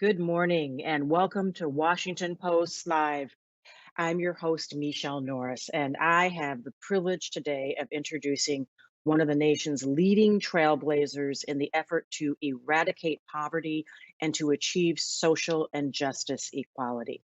Good morning and welcome to Washington Post Live. I'm your host, Michele Norris, and I have the privilege today of introducing one of the nation's leading trailblazers in the effort to eradicate poverty and to achieve social and justice equality.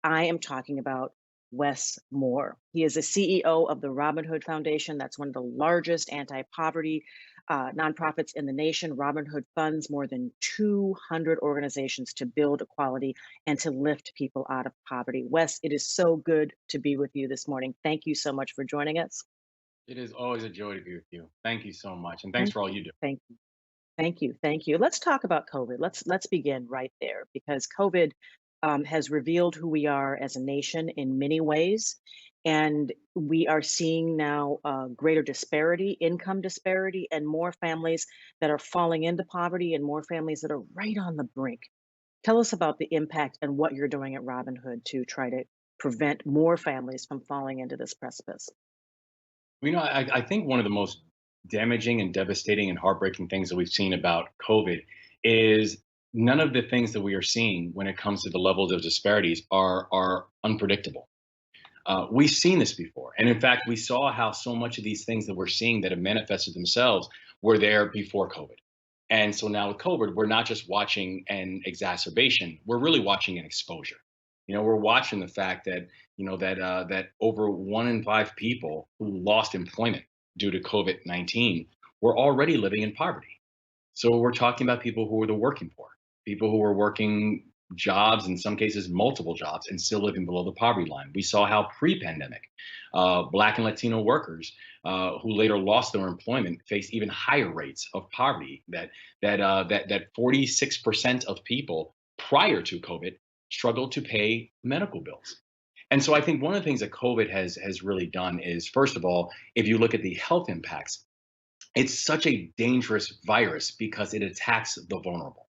I am talking about Wes Moore. He is a CEO of the Robin Hood Foundation. That's one of the largest anti poverty nonprofits in the nation. Robin Hood funds more than 200 organizations to build equality and to lift people out of poverty. Wes, it is so good to be with you this morning. Thank you so much for joining us. It is always a joy to be with you. Thank you so much, and thanks Thank for all you. you do. Thank you. Thank you. Thank you. Let's talk about COVID. Let's begin right there because COVID has revealed who we are as a nation in many ways, and we are seeing now greater disparity, income disparity, and more families that are falling into poverty, and more families that are right on the brink. Tell us about the impact and what you're doing at Robinhood to try to prevent more families from falling into this precipice. I think one of the most damaging and devastating and heartbreaking things that we've seen about COVID is none of the things that we are seeing when it comes to the levels of disparities are unpredictable. We've seen this before, and in fact, we saw how so much of these things that we're seeing that have manifested themselves were there before COVID. And so now with COVID, we're not just watching an exacerbation; we're really watching an exposure. We're watching the fact that that over 1 in 5 people who lost employment due to COVID-19 were already living in poverty. So we're talking about people who were the working poor, people who were working jobs, in some cases multiple jobs, and still living below the poverty line. We saw how pre-pandemic, Black and Latino workers who later lost their employment faced even higher rates of poverty. That 46% of people prior to COVID struggled to pay medical bills. And so I think one of the things that COVID has really done is, first of all, if you look at the health impacts, it's such a dangerous virus because it attacks the vulnerable.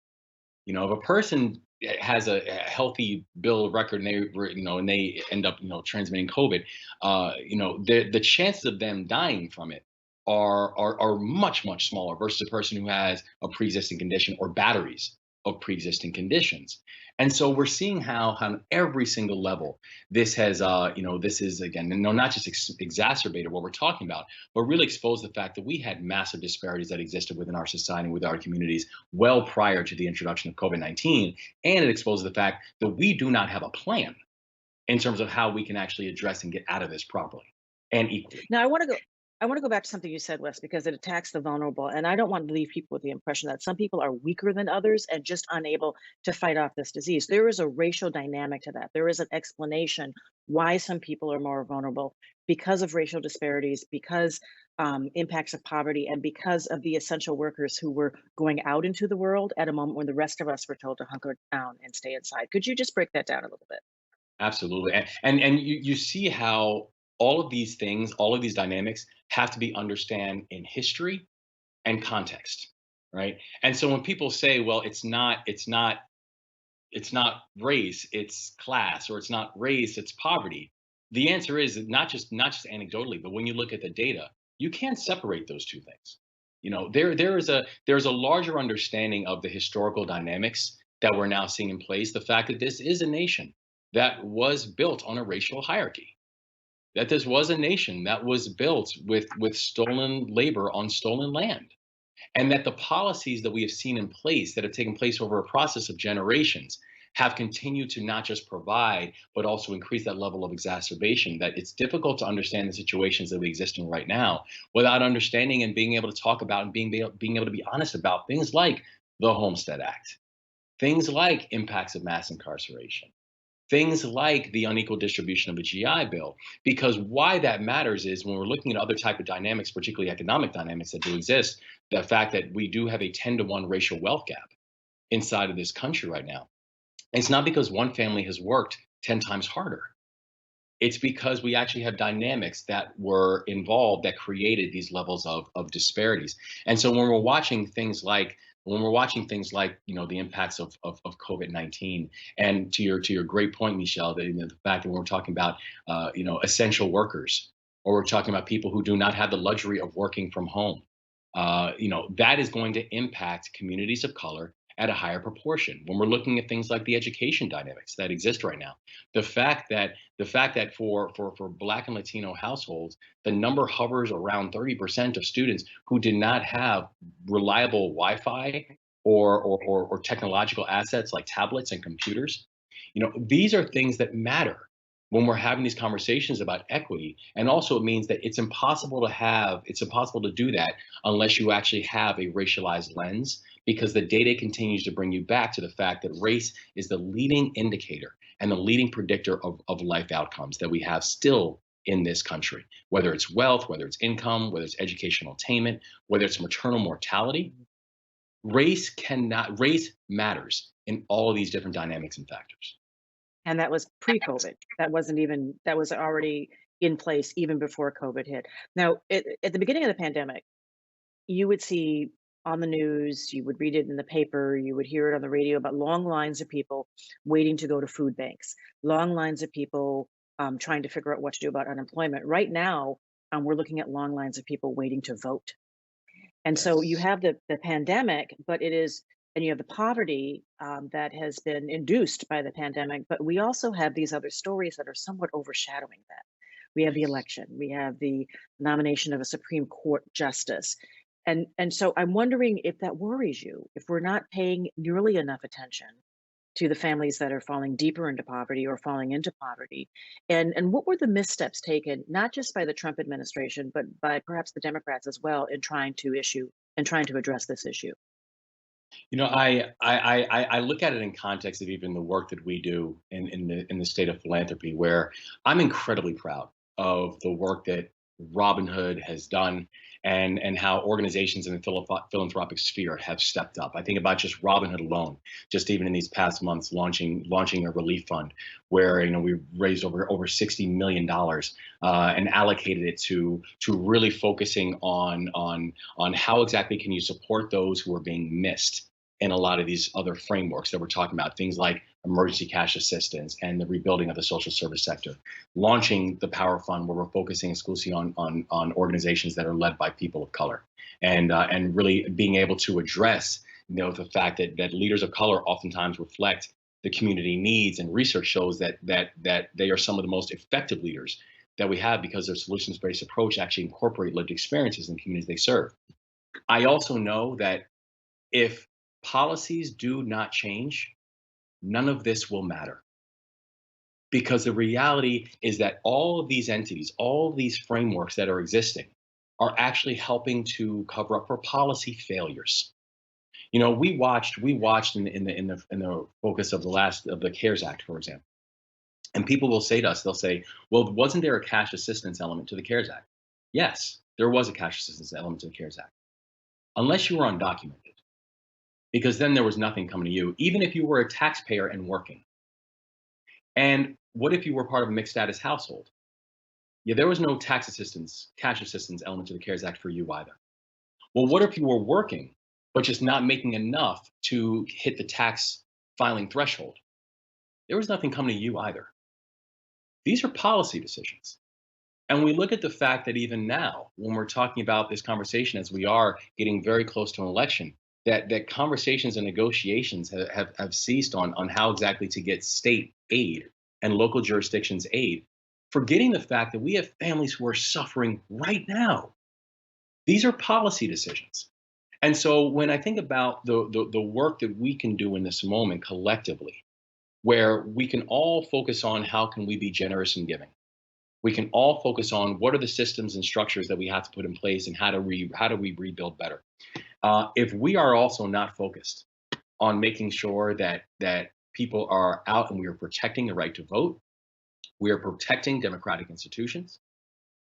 If a person has a healthy bill of record and they end up transmitting COVID, the chances of them dying from it are much smaller versus a person who has a pre-existing condition or batteries of pre-existing conditions. And so we're seeing how on every single level this has this is again not just exacerbated what we're talking about, but really exposed the fact that we had massive disparities that existed within our society and with our communities well prior to the introduction of COVID-19. And it exposes the fact that we do not have a plan in terms of how we can actually address and get out of this properly and equally. Now, I want to go back to something you said, Wes, because it attacks the vulnerable. And I don't want to leave people with the impression that some people are weaker than others and just unable to fight off this disease. There is a racial dynamic to that. There is an explanation why some people are more vulnerable because of racial disparities, because impacts of poverty, and because of the essential workers who were going out into the world at a moment when the rest of us were told to hunker down and stay inside. Could you just break that down a little bit? Absolutely. And you see how all of these things, all of these dynamics have to be understand in history and context, right? And so when people say, well, it's not race, it's class, or it's not race, it's poverty, the answer is not just anecdotally, but when you look at the data, you can't separate those two things. There's a larger understanding of the historical dynamics that we're now seeing in place. The fact that this is a nation that was built on a racial hierarchy, that this was a nation that was built with stolen labor on stolen land, and that the policies that we have seen in place that have taken place over a process of generations have continued to not just provide but also increase that level of exacerbation, that it's difficult to understand the situations that we exist in right now without understanding and being able to talk about and being able to be honest about things like the Homestead Act, things like impacts of mass incarceration, things like the unequal distribution of a GI Bill. Because why that matters is when we're looking at other type of dynamics, particularly economic dynamics that do exist, the fact that we do have a 10-to-1 racial wealth gap inside of this country right now. It's not because one family has worked 10 times harder. It's because we actually have dynamics that were involved that created these levels of disparities. And so when we're watching things like the impacts of COVID-19, and to your great point, Michelle, the fact that when we're talking about essential workers, or we're talking about people who do not have the luxury of working from home, that is going to impact communities of color at a higher proportion. When we're looking at things like the education dynamics that exist right now, the fact that for Black and Latino households, the number hovers around 30% of students who did not have reliable Wi-Fi or technological assets like tablets and computers. These are things that matter when we're having these conversations about equity. And also it means that it's impossible to do that unless you actually have a racialized lens, because the data continues to bring you back to the fact that race is the leading indicator and the leading predictor of life outcomes that we have still in this country, whether it's wealth, whether it's income, whether it's educational attainment, whether it's maternal mortality. Race matters in all of these different dynamics and factors. And that was pre-COVID. That was already in place even before COVID hit. Now, at the beginning of the pandemic, you would see on the news, you would read it in the paper, you would hear it on the radio about long lines of people waiting to go to food banks, long lines of people trying to figure out what to do about unemployment. Right now, we're looking at long lines of people waiting to vote. And so you Yes. have the pandemic, but it is, and you have the poverty that has been induced by the pandemic. But we also have these other stories that are somewhat overshadowing that. We have the Yes. election, we have the nomination of a Supreme Court justice. And so I'm wondering if that worries you, if we're not paying nearly enough attention to the families that are falling deeper into poverty or falling into poverty. And what were the missteps taken, not just by the Trump administration, but by perhaps the Democrats as well, in trying to address this issue? I look at it in context of even the work that we do in the state of philanthropy, where I'm incredibly proud of the work that Robin Hood has done, and how organizations in the philanthropic sphere have stepped up. I think about just Robin Hood alone, just even in these past months, launching a relief fund where we raised over $60 million, and allocated it to really focusing on how exactly can you support those who are being missed in a lot of these other frameworks that we're talking about, things like emergency cash assistance and the rebuilding of the social service sector, launching the Power Fund, where we're focusing exclusively on organizations that are led by people of color, and really being able to address the fact that leaders of color oftentimes reflect the community needs, and research shows that they are some of the most effective leaders that we have, because their solutions based approach actually incorporate lived experiences in the communities they serve. I also know that if policies do not change, none of this will matter. Because the reality is that all of these entities, all of these frameworks that are existing, are actually helping to cover up for policy failures. We watched in the focus of the CARES Act, for example, and people will say to us, they'll say, "Well, wasn't there a cash assistance element to the CARES Act?" Yes, there was a cash assistance element to the CARES Act, unless you were undocumented, because then there was nothing coming to you, even if you were a taxpayer and working. And what if you were part of a mixed status household? Yeah, there was no tax assistance, cash assistance element to the CARES Act for you either. Well, what if you were working, but just not making enough to hit the tax filing threshold? There was nothing coming to you either. These are policy decisions. And we look at the fact that even now, when we're talking about this conversation, as we are getting very close to an election, that conversations and negotiations have ceased on how exactly to get state aid and local jurisdictions aid, forgetting the fact that we have families who are suffering right now. These are policy decisions. And so when I think about the work that we can do in this moment collectively, where we can all focus on how can we be generous in giving, we can all focus on what are the systems and structures that we have to put in place, and how do we rebuild better. If we are also not focused on making sure that people are out and we are protecting the right to vote, we are protecting democratic institutions,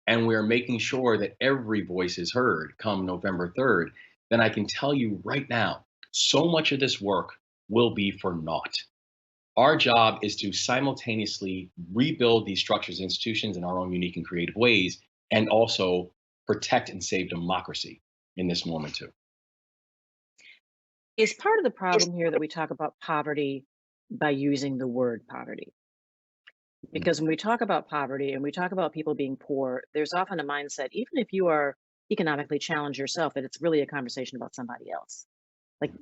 and we are making sure that every voice is heard come November 3rd, then I can tell you right now, so much of this work will be for naught. Our job is to simultaneously rebuild these structures and institutions in our own unique and creative ways, and also protect and save democracy in this moment too. Is part of the problem here that we talk about poverty by using the word poverty? Mm. Because when we talk about poverty and we talk about people being poor, there's often a mindset, even if you are economically challenged yourself, that it's really a conversation about somebody else. Like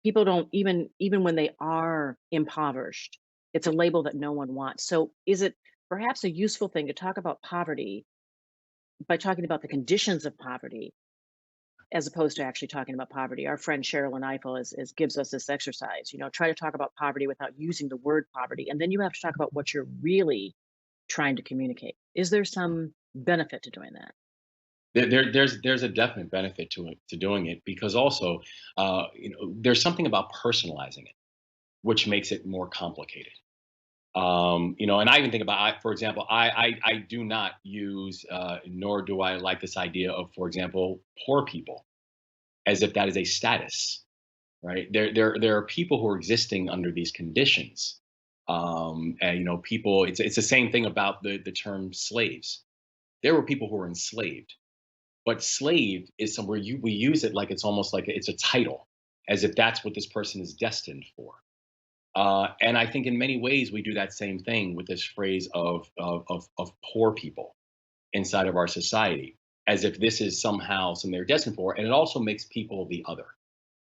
people don't even when they are impoverished, it's a label that no one wants. So is it perhaps a useful thing to talk about poverty by talking about the conditions of poverty as opposed to actually talking about poverty? Our friend Cheryl Eiffel is gives us this exercise. Try to talk about poverty without using the word poverty, and then you have to talk about what you're really trying to communicate. Is there some benefit to doing that? There's a definite benefit to it, to doing it, because also, there's something about personalizing it, which makes it more complicated. And I even think about, for example, I do not use, nor do I like this idea of, for example, poor people, as if that is a status, right? There are people who are existing under these conditions. And people, it's the same thing about the term slaves. There were people who were enslaved, but slave is somewhere we use it like it's almost like it's a title, as if that's what this person is destined for. And I think in many ways we do that same thing with this phrase of poor people inside of our society, as if this is somehow something they're destined for, and it also makes people the other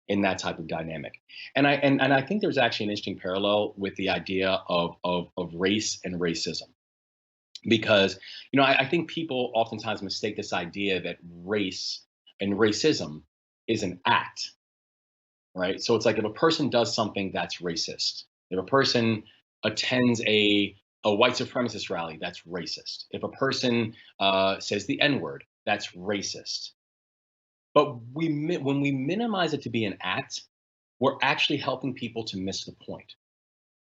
in that type of dynamic. And I think there's actually an interesting parallel with the idea of race and racism, because I think people oftentimes mistake this idea that race and racism is an act, right? So it's like if a person does something that's racist, if a person attends a white supremacist rally, that's racist. If a person says the N word, that's racist. But when we minimize it to be an act, we're actually helping people to miss the point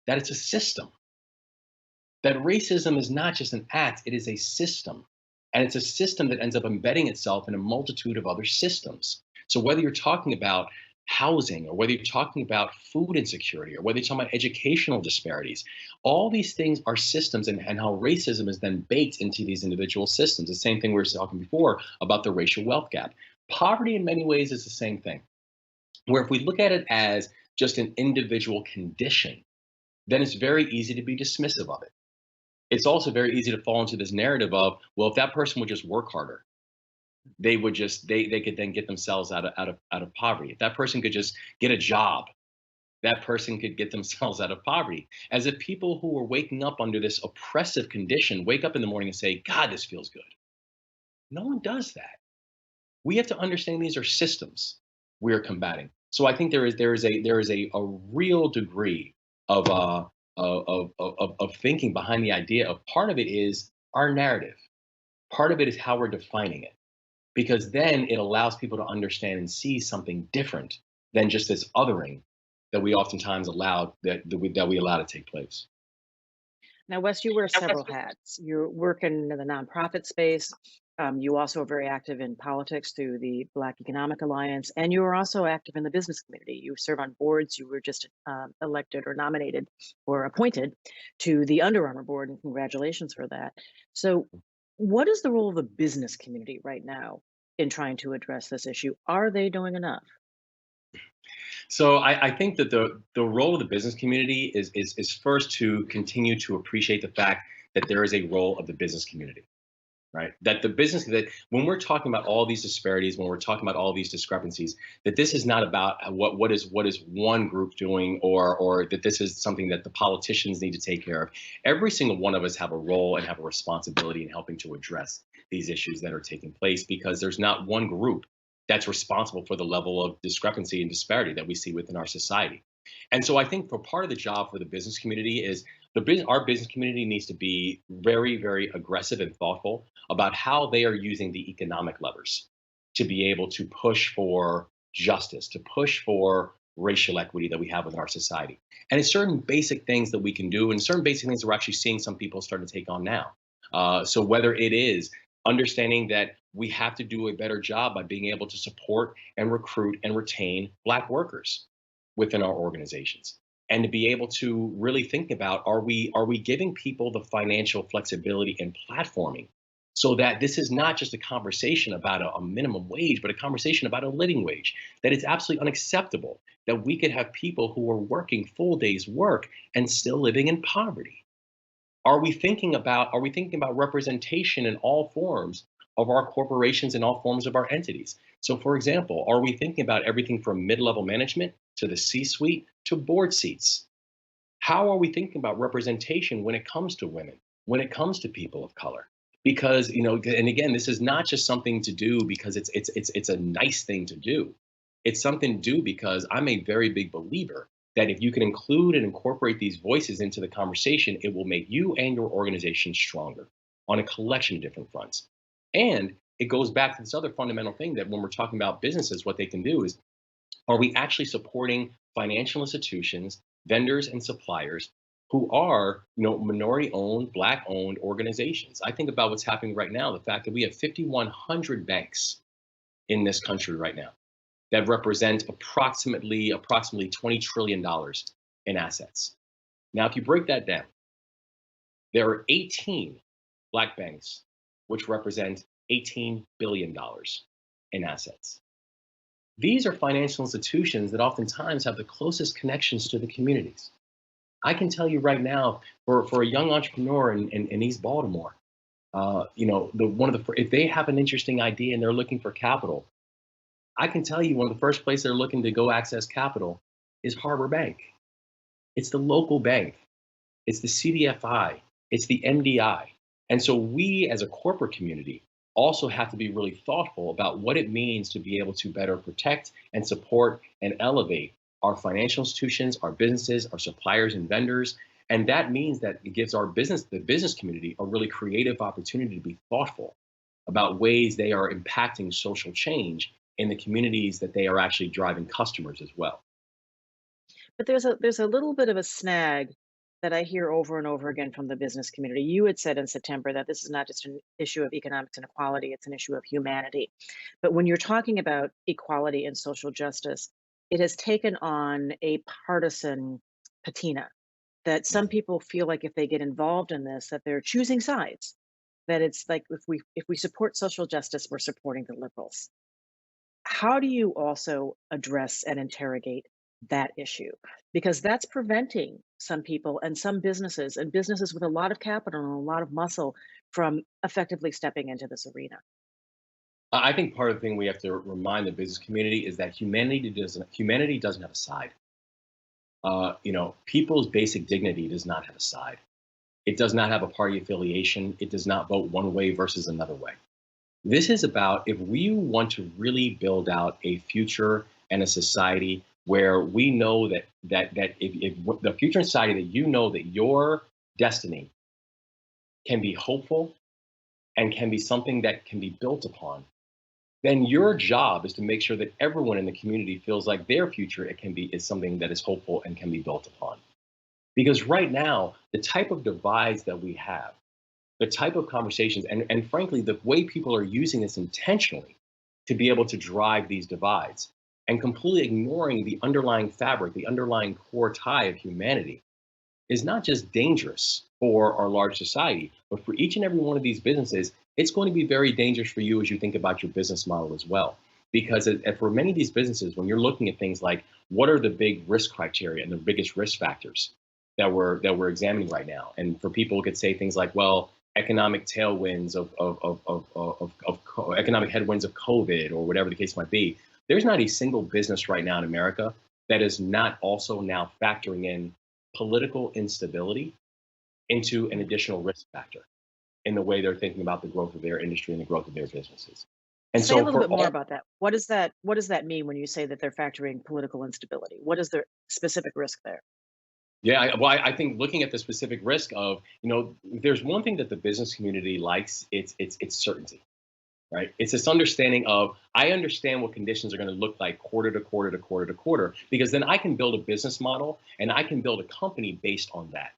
that it's a system. That racism is not just an act, it is a system. And it's a system that ends up embedding itself in a multitude of other systems. So whether you're talking about housing, or whether you're talking about food insecurity, or whether you're talking about educational disparities, all these things are systems, and how racism is then baked into these individual systems. The same thing we were talking before about the racial wealth gap. Poverty in many ways is the same thing, where if we look at it as just an individual condition, then it's very easy to be dismissive of it. It's also very easy to fall into this narrative of, well, if that person would just work harder, they would just they could then get themselves out of poverty. If that person could just get a job, that person could get themselves out of poverty. As if people who are waking up under this oppressive condition wake up in the morning and say, God, this feels good. No one does that. We have to understand these are systems we are combating. So I think there is a real degree of of thinking behind the idea of, part of it is our narrative. Part of it is how we're defining it, because then it allows people to understand and see something different than just this othering that we oftentimes that we allow to take place. Now, Wes, you wear several hats. You work in the nonprofit space. You also are very active in politics through the Black Economic Alliance, and you are also active in the business community. You serve on boards. You were just elected or nominated or appointed to the Under Armour board, and congratulations for that. So, what is the role of the business community right now in trying to address this issue? Are they doing enough? So I think that the role of the business community is first to continue to appreciate the fact that there is a role of the business community, right? That the business, that when we're talking about all these disparities, when we're talking about all these discrepancies, that this is not about what is one group doing, or that this is something that the politicians need to take care of. Every single one of us have a role and have a responsibility in helping to address these issues that are taking place, because there's not one group that's responsible for the level of discrepancy and disparity that we see within our society. And so I think for part of the job for the business community is our business community needs to be very, very aggressive and thoughtful about how they are using the economic levers to be able to push for justice, to push for racial equity that we have within our society. And it's certain basic things that we can do, and certain basic things that we're actually seeing some people starting to take on now. So whether it is understanding that we have to do a better job by being able to support and recruit and retain Black workers within our organizations, and to be able to really think about, are we giving people the financial flexibility and platforming, so that this is not just a conversation about a minimum wage, but a conversation about a living wage. That it's absolutely unacceptable that we could have people who are working full days work and still living in poverty. Are we thinking about representation in all forms? of our corporations and all forms of our entities. So, for example, are we thinking about everything from mid level management to the C suite to board seats? How are we thinking about representation when it comes to women, when it comes to people of color? Because, and again, this is not just something to do because it's a nice thing to do. It's something to do because I'm a very big believer that if you can include and incorporate these voices into the conversation, it will make you and your organization stronger on a collection of different fronts. And it goes back to this other fundamental thing that when we're talking about businesses, what they can do is, are we actually supporting financial institutions, vendors, and suppliers who are, minority owned, black owned organizations? I think about what's happening right now, the fact that we have 5,100 banks in this country right now that represent approximately $20 trillion in assets. Now, if you break that down, there are 18 black banks which represent $18 billion in assets. These are financial institutions that oftentimes have the closest connections to the communities. I can tell you right now, for a young entrepreneur in East Baltimore, if they have an interesting idea and they're looking for capital, I can tell you one of the first places they're looking to go access capital is Harbor Bank. It's the local bank. It's the CDFI. It's the MDI. And so we as a corporate community also have to be really thoughtful about what it means to be able to better protect and support and elevate our financial institutions, our businesses, our suppliers and vendors. And that means that it gives the business community, a really creative opportunity to be thoughtful about ways they are impacting social change in the communities that they are actually driving customers as well. But there's a little bit of a snag that I hear over and over again from the business community. You had said in September that this is not just an issue of economics and equality, it's an issue of humanity. But when you're talking about equality and social justice, it has taken on a partisan patina that some people feel like if they get involved in this, that they're choosing sides. That it's like if we support social justice, we're supporting the liberals. How do you also address and interrogate that issue? Because that's preventing some people and some businesses and businesses with a lot of capital and a lot of muscle from effectively stepping into this arena. I think part of the thing we have to remind the business community is that humanity doesn't have a side. People's basic dignity does not have a side. It does not have a party affiliation. It does not vote one way versus another way. This is about if we want to really build out a future and a society where we know if the future society that that your destiny can be hopeful and can be something that can be built upon, then your job is to make sure that everyone in the community feels like their future is something that is hopeful and can be built upon. Because right now, the type of divides that we have, the type of conversations, and frankly, the way people are using this intentionally to be able to drive these divides and completely ignoring the underlying fabric, the underlying core tie of humanity is not just dangerous for our large society, but for each and every one of these businesses, it's going to be very dangerous for you as you think about your business model as well. Because for many of these businesses, when you're looking at things like what are the big risk criteria and the biggest risk factors that we're examining right now, and for people who could say things like, well, economic tailwinds of economic headwinds of COVID or whatever the case might be, there's not a single business right now in America that is not also now factoring in political instability into an additional risk factor in the way they're thinking about the growth of their industry and the growth of their businesses. And Say a so little for bit more all about that. What does that mean when you say that they're factoring political instability? What is the specific risk there? Yeah, I think looking at the specific risk of, there's one thing that the business community likes, it's certainty, right? It's this understanding of, I understand what conditions are going to look like quarter to quarter to quarter to quarter, because then I can build a business model and I can build a company based on that.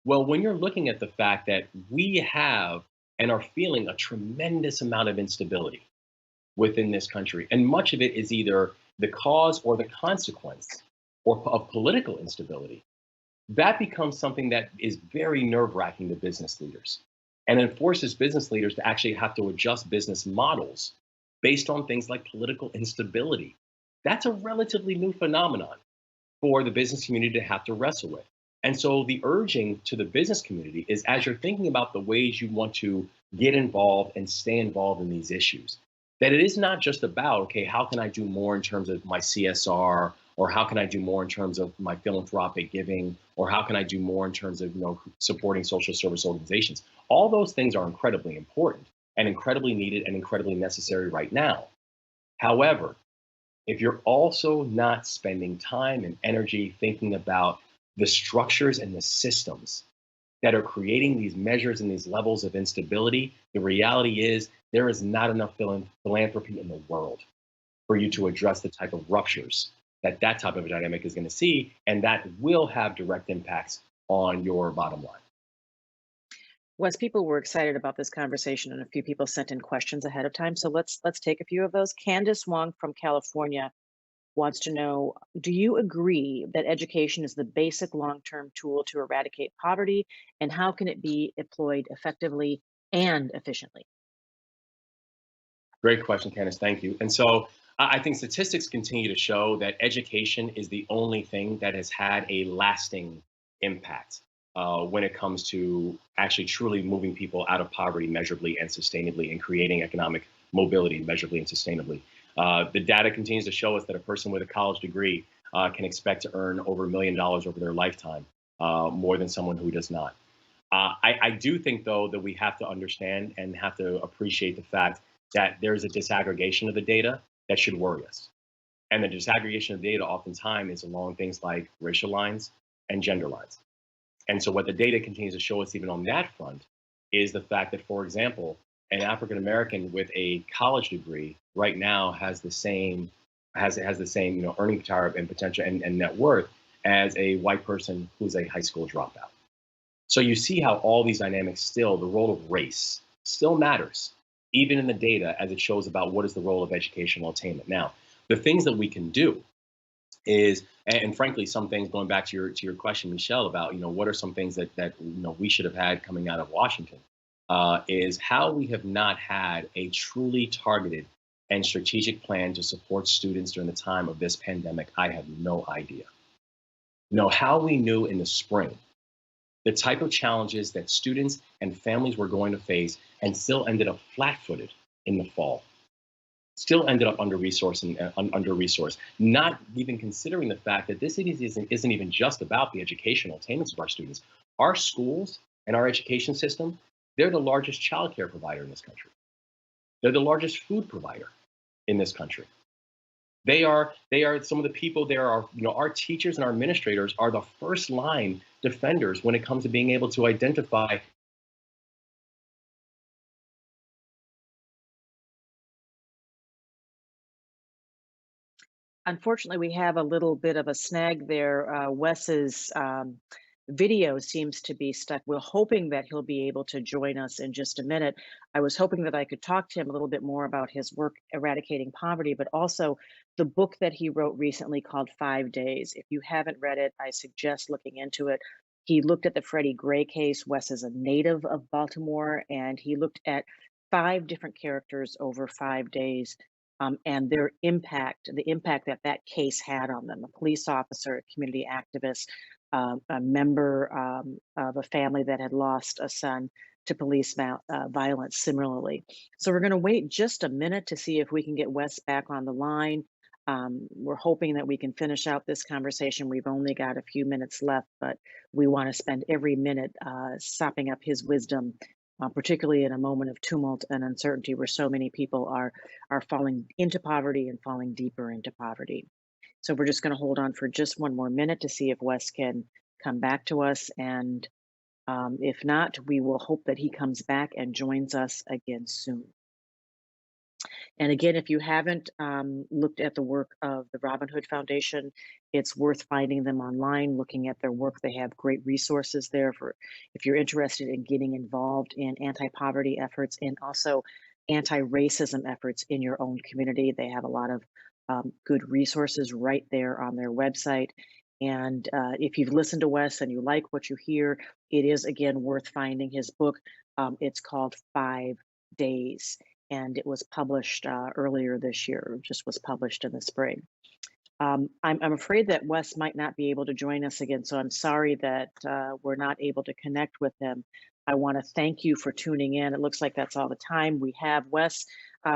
Well, when you're looking at the fact that we have and are feeling a tremendous amount of instability within this country, and much of it is either the cause or the consequence of political instability, that becomes something that is very nerve-wracking to business leaders. And it forces business leaders to actually have to adjust business models based on things like political instability. That's a relatively new phenomenon for the business community to have to wrestle with. And so the urging to the business community is, as you're thinking about the ways you want to get involved and stay involved in these issues, that it is not just about, okay, how can I do more in terms of my CSR, or how can I do more in terms of my philanthropic giving, or how can I do more in terms of, supporting social service organizations. All those things are incredibly important and incredibly needed and incredibly necessary right now. However, if you're also not spending time and energy thinking about the structures and the systems that are creating these measures and these levels of instability, the reality is there is not enough philanthropy in the world for you to address the type of ruptures that type of a dynamic is going to see, and that will have direct impacts on your bottom line. Wes, people were excited about this conversation, and a few people sent in questions ahead of time. So let's take a few of those. Candace Wong from California wants to know, do you agree that education is the basic long-term tool to eradicate poverty, and how can it be deployed effectively and efficiently? Great question, Candice. Thank you. And so I think statistics continue to show that education is the only thing that has had a lasting impact when it comes to actually truly moving people out of poverty measurably and sustainably and creating economic mobility measurably and sustainably. The data continues to show us that a person with a college degree can expect to earn over $1 million over their lifetime, more than someone who does not. I do think, though, that we have to understand and have to appreciate the fact that there's a disaggregation of the data that should worry us. And the disaggregation of data oftentimes is along things like racial lines and gender lines. And so what the data continues to show us even on that front is the fact that, for example, an African American with a college degree right now has the same earning power and potential and net worth as a white person who's a high school dropout. So you see how all these dynamics still, the role of race still matters, even in the data as it shows about what is the role of educational attainment. Now, the things that we can do is, and frankly, some things going back to your question, Michelle, about what are some things that we should have had coming out of Washington, is how we have not had a truly targeted and strategic plan to support students during the time of this pandemic. I have no idea. How we knew in the spring the type of challenges that students and families were going to face and still ended up flat-footed in the fall, still ended up under-resourced and under-resourced, not even considering the fact that this isn't even just about the educational attainments of our students. Our schools and our education system, they're the largest childcare provider in this country. They're the largest food provider in this country. They are some of the people there are, our teachers and our administrators are the first line defenders when it comes to being able to identify. Unfortunately, we have a little bit of a snag there. Wes's video seems to be stuck. We're hoping that he'll be able to join us in just a minute. I was hoping that I could talk to him a little bit more about his work eradicating poverty, but also the book that he wrote recently called 5 Days. If you haven't read it, I suggest looking into it. He looked at the Freddie Gray case. Wes is a native of Baltimore, and he looked at 5 different characters over 5 days, and their impact, the impact that that case had on them: a police officer, a community activist, a member of a family that had lost a son to police violence similarly. So we're going to wait just a minute to see if we can get Wes back on the line. We're hoping that we can finish out this conversation. We've only got a few minutes left, but we want to spend every minute sopping up his wisdom, particularly in a moment of tumult and uncertainty where so many people are falling into poverty and falling deeper into poverty. So we're just going to hold on for just one more minute to see if Wes can come back to us. And if not, we will hope that he comes back and joins us again soon. And again, if you haven't looked at the work of the Robin Hood Foundation, it's worth finding them online, looking at their work. They have great resources there for if you're interested in getting involved in anti-poverty efforts and also anti-racism efforts in your own community. They have a lot of good resources right there on their website. And if you've listened to Wes and you like what you hear, it is again worth finding his book. It's called 5 Days, and it was published earlier this year, just was published in the spring. I'm afraid that Wes might not be able to join us again, so I'm sorry that we're not able to connect with him. I want to thank you for tuning in. It looks like that's all the time we have. Wes,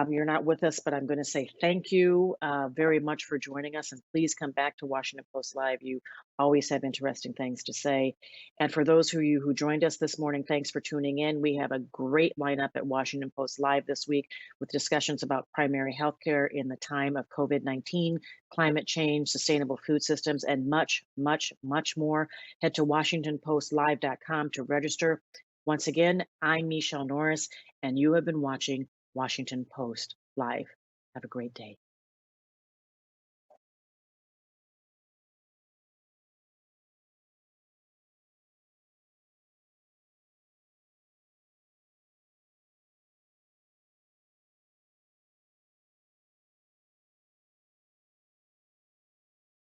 you're not with us, but I'm going to say thank you very much for joining us, and please come back to Washington Post Live. You always have interesting things to say. And for those of you who joined us this morning, thanks for tuning in. We have a great lineup at Washington Post Live this week with discussions about primary health care in the time of COVID-19, climate change, sustainable food systems, and much, much, much more. Head to WashingtonPostLive.com to register. Once again, I'm Michele Norris, and you have been watching Washington Post Live. Have a great day.